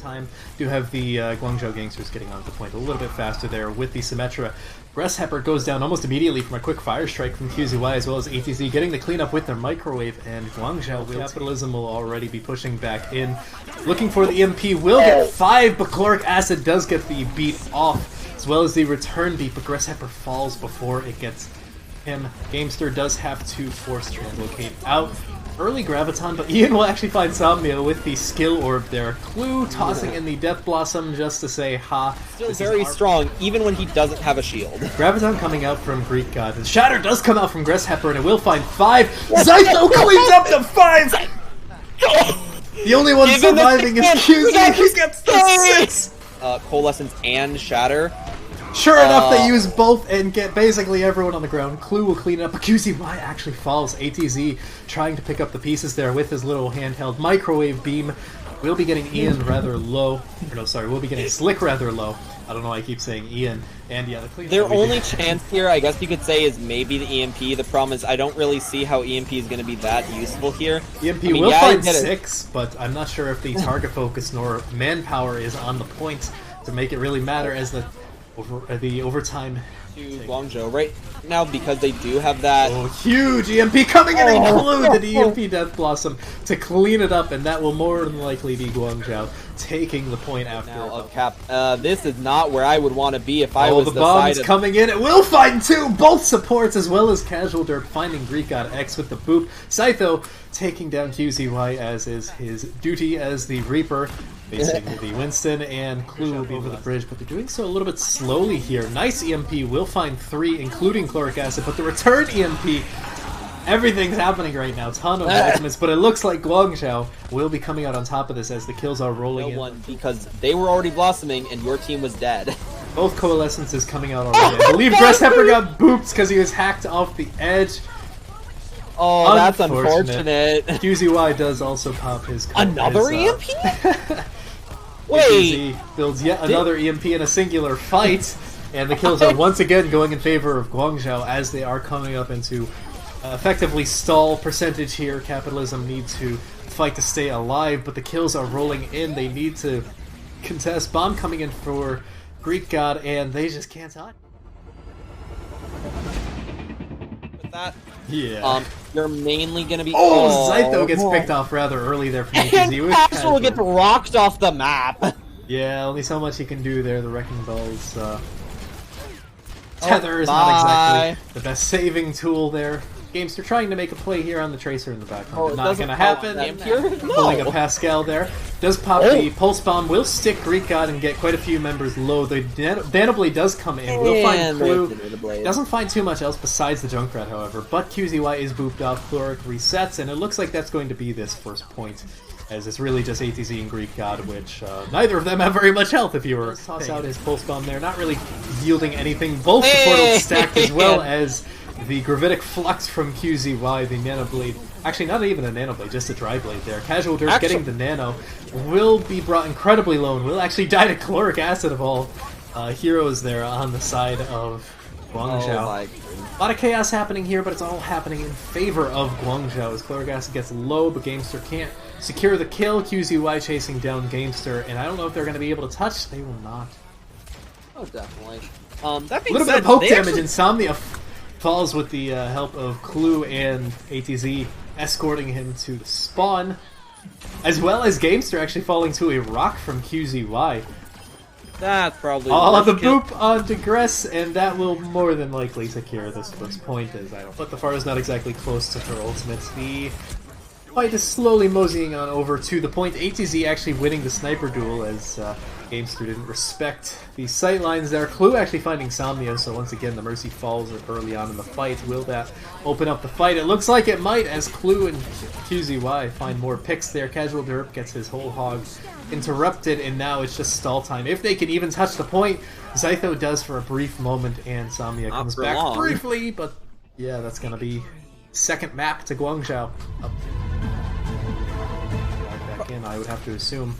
time. Do have the Guangzhou Gangsters getting onto the point a little bit faster there with the Symmetra. Gresshepper goes down almost immediately from a quick fire strike from QZY as well as ATZ getting the cleanup with their microwave, and Guangzhou Kappatilism will already be pushing back in. Looking for the EMP, will get 5, but Chloric Acid does get the beat off as well as the return beat, but Gresshepper falls before it gets him. Gamester does have to force translocate out. Early Graviton, but Ian will actually find Somnia with the skill orb there. Clue tossing in the Death Blossom just to say ha. Still very strong, even when he doesn't have a shield. Graviton coming out from Greek God. And Shatter does come out from Gresshepper, and it will find 5. Zytho cleans up to 5! The only one surviving is QZ. He gets the 6! Coalescence and Shatter. Sure enough, they use both and get basically everyone on the ground. Clue will clean it up, but QZY actually falls. ATZ trying to pick up the pieces there with his little handheld microwave beam. We'll be getting Ian rather low. Or no, sorry, we'll be getting Slick rather low. I don't know why I keep saying Ian. And yeah, the clean. Their only chance here, I guess you could say, is maybe the EMP. The problem is I don't really see how EMP is going to be that useful here. EMP will find 6, but I'm not sure if the target focus nor manpower is on the point to make it really matter as the overtime to Guangzhou right now, because they do have that huge EMP coming in, include the EMP Death Blossom to clean it up, and that will more than likely be Guangzhou taking the point after. Now of Cap, this is not where I would want to be if I was the bombs coming in. It will find 2, both supports as well as Casual Derp finding Greek God X with the boop. Scytho taking down QZY as is his duty as the Reaper. Basically the Winston, and Clue will be over the bridge, but they're doing so a little bit slowly here. Nice EMP, will find 3, including Chloric Acid, but the return EMP, everything's happening right now. Ton of ultimates, but it looks like Guangzhou will be coming out on top of this as the kills are rolling in. One, because they were already blossoming and your team was dead. Both Coalescences coming out already. I believe Gresshepper got booped because he was hacked off the edge. Oh, that's unfortunate. QZY does also pop his... Another EMP? Wait! Builds yet another EMP in a singular fight, and the kills are once again going in favor of Guangzhou as they are coming up into effectively stall percentage here. Kappatilism need to fight to stay alive, but the kills are rolling in. They need to contest. Bomb coming in for Greek God, and they just can't touch. With that, yeah. You're mainly going to be... Zytho gets picked off rather early there from ATZ. And Casual gets rocked off the map. Yeah, only so much he can do there. The Wrecking Ball's tether is not exactly the best saving tool there. Gamester trying to make a play here on the Tracer in the background. Not going to happen. Pulling a Pascal there. Does pop the Pulse Bomb. Will stick Greek God and get quite a few members low. The Nanoblade does come in. Will find Clue. Doesn't find too much else besides the Junkrat, however. But QZY is booped off. Chloric resets, and it looks like that's going to be this first point, as it's really just ATZ and Greek God, which neither of them have very much health if you were to toss out his Pulse Bomb there. Not really yielding anything. Both the portals stacked as well as the Gravitic Flux from QZY, the Nanoblade. Actually, not even a Nanoblade, just a Dry Blade there. Casual Derp getting the Nano. Will be brought incredibly low and will actually die to Chloric Acid of all heroes there on the side of Guangzhou. A lot of chaos happening here, but it's all happening in favor of Guangzhou as Chloric Acid gets low, but Gamester can't secure the kill. QZY chasing down Gamester, and I don't know if they're going to be able to touch. They will not. Oh, definitely. That being a little bit of poke damage. Insomnia falls with the help of Clue and ATZ escorting him to the spawn, as well as Gamester actually falling to a rock from QZY. That's probably the boop onto Gress, and that will more than likely secure this first point, as I don't. But the Farah's not exactly close to her ultimates. The fight is slowly moseying on over to the point. ATZ actually winning the sniper duel as Gamester didn't respect the sightlines there. Clue actually finding Somnia, so once again the Mercy falls early on in the fight. Will that open up the fight? It looks like it might, as Clue and QZY find more picks there. Casual Derp gets his whole hog interrupted, and now it's just stall time. If they can even touch the point, Zytho does for a brief moment, and Somnia comes back briefly, but yeah, that's going to be second map to Guangzhou. Back in, I would have to assume.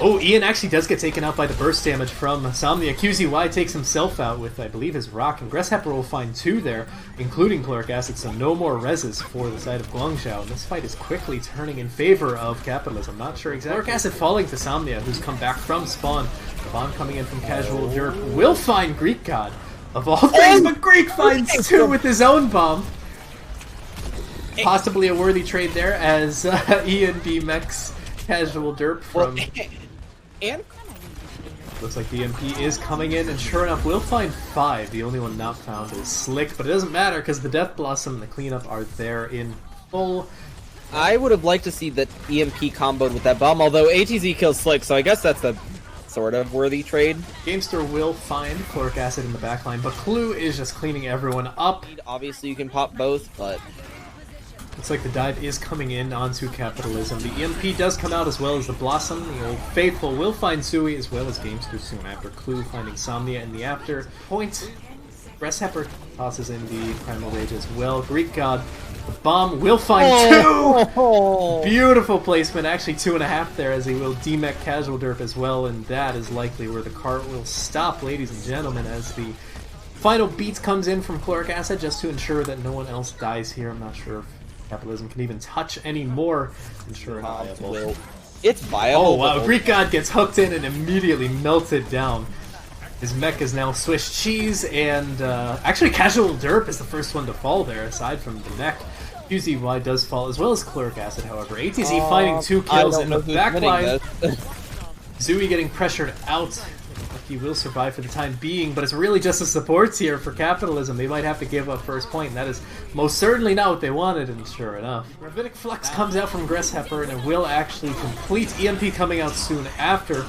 Oh, Ian actually does get taken out by the burst damage from Somnia. QZY takes himself out with, I believe, his rock, and Gresshepper will find 2 there, including Chloric Acid, so no more reses for the side of Guangzhou. And this fight is quickly turning in favor of Kappatilism. Not sure exactly. Chloric Acid falling to Somnia, who's come back from spawn. The bomb coming in from Casual Derp will find Greek God, of all things, but Greek finds 2 with his own bomb. Possibly a worthy trade there, as Ian B-Mex Casual Derp from... And looks like the MP is coming in, and sure enough, we'll find 5. The only one not found is Slick, but it doesn't matter because the Death Blossom and the cleanup are there in full. I would have liked to see that EMP comboed with that bomb, although ATZ kills Slick, so I guess that's a sort of worthy trade. Gamester will find Chloric Acid in the backline, but Clue is just cleaning everyone up. Obviously, you can pop both, but... looks like the dive is coming in onto Kappatilism. The EMP does come out as well as the Blossom. The Old Faithful will find Sui as well as Gamester soon after. Clue finding Somnia in the after point. Gresshepper tosses in the Primal Rage as well. Greek God, the bomb will find 2! Beautiful placement, actually 2.5 there, as he will demech Casual Derp as well, and that is likely where the cart will stop, ladies and gentlemen, as the final beats comes in from Chloric Acid just to ensure that no one else dies here. I'm not sure if Kappatilism can even touch any more. Ensure viable. It's viable. Oh wow, Greek God gets hooked in and immediately melted down. His mech is now Swiss cheese, and actually Casual Derp is the first one to fall there, aside from the mech. QZY does fall, as well as Chloric Acid, however. ATZ finding 2 kills in the backline. Zui getting pressured out. He will survive for the time being, but it's really just the supports here for Kappatilism. They might have to give up first point, and that is most certainly not what they wanted, and sure enough. Ravitic Flux comes out from Gresshepper, and it will actually complete. EMP coming out soon after.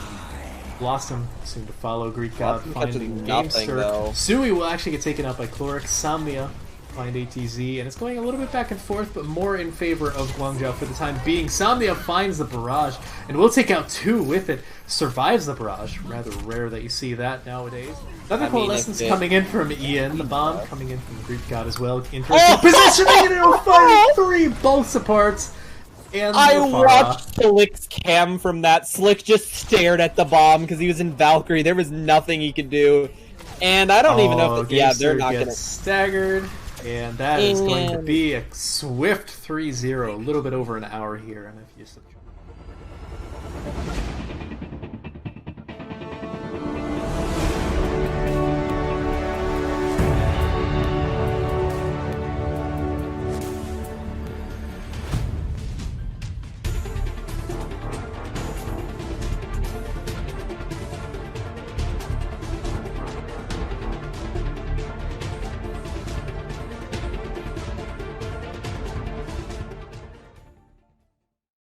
Blossom soon to follow. Greek God finding Gamester. Sui will actually get taken out by Chloric. Somnia find ATZ, and it's going a little bit back and forth, but more in favor of Guangzhou for the time being. Somnia finds the barrage, and will take out 2 with it. Survives the barrage. Rather rare that you see that nowadays. Another coalescence coming in from Ian. The bomb coming in from Greek God as well. Interesting positioning, and it'll fire 3 both supports. And I watched Slick's cam from that. Slick just stared at the bomb because he was in Valkyrie. There was nothing he could do. And I don't even know if they're not going to... staggered. And that is going to be a swift 3-0, a little bit over an hour here. And if you